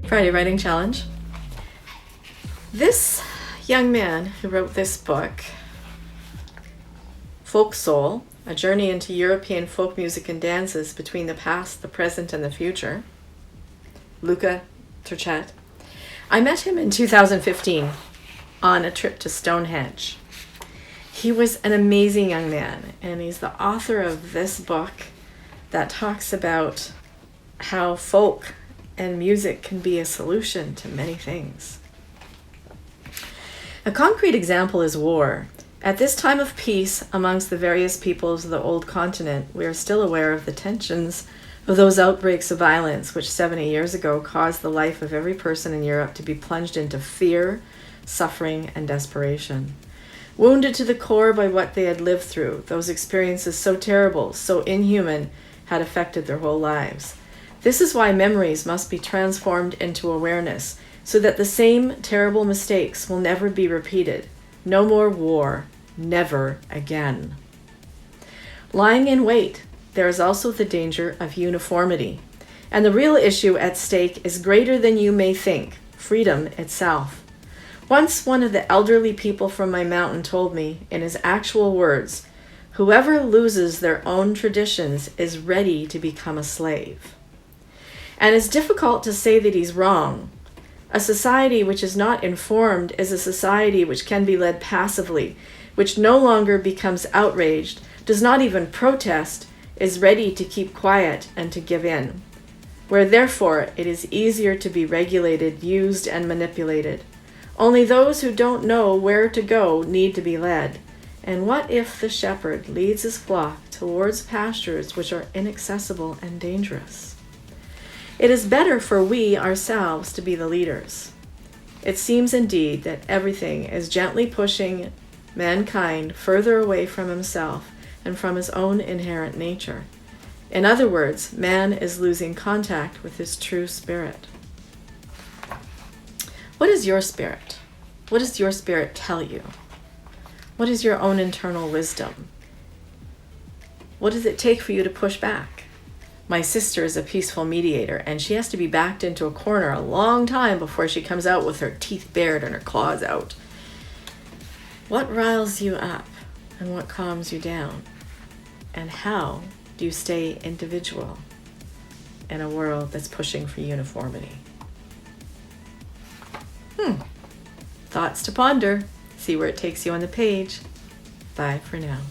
Friday Writing Challenge. This young man who wrote this book, Folk Soul, A Journey into European Folk Music and Dances Between the Past, the Present, and the Future, Luca Turchet. I met him in 2015 on a trip to Stonehenge. He was an amazing young man, and he's the author of this book that talks about how folk and music can be a solution to many things. A concrete example is war. At this time of peace amongst the various peoples of the old continent, we are still aware of the tensions of those outbreaks of violence which 70 years ago caused the life of every person in Europe to be plunged into fear, suffering, and desperation. Wounded to the core by what they had lived through, those experiences so terrible, so inhuman, had affected their whole lives. This is why memories must be transformed into awareness, so that the same terrible mistakes will never be repeated. No more war, never again. Lying in wait, there is also the danger of uniformity. And the real issue at stake is greater than you may think, freedom itself. Once one of the elderly people from my mountain told me, in his actual words, "Whoever loses their own traditions is ready to become a slave." And it's difficult to say that he's wrong. A society which is not informed is a society which can be led passively, which no longer becomes outraged, does not even protest, is ready to keep quiet and to give in, where therefore it is easier to be regulated, used, and manipulated. Only those who don't know where to go need to be led. And what if the shepherd leads his flock towards pastures which are inaccessible and dangerous? It is better for we ourselves to be the leaders. It seems indeed that everything is gently pushing mankind further away from himself and from his own inherent nature. In other words, man is losing contact with his true spirit. What is your spirit? What does your spirit tell you? What is your own internal wisdom? What does it take for you to push back? My sister is a peaceful mediator, and she has to be backed into a corner a long time before she comes out with her teeth bared and her claws out. What riles you up and what calms you down? And how do you stay individual in a world that's pushing for uniformity? Thoughts to ponder. See where it takes you on the page. Bye for now.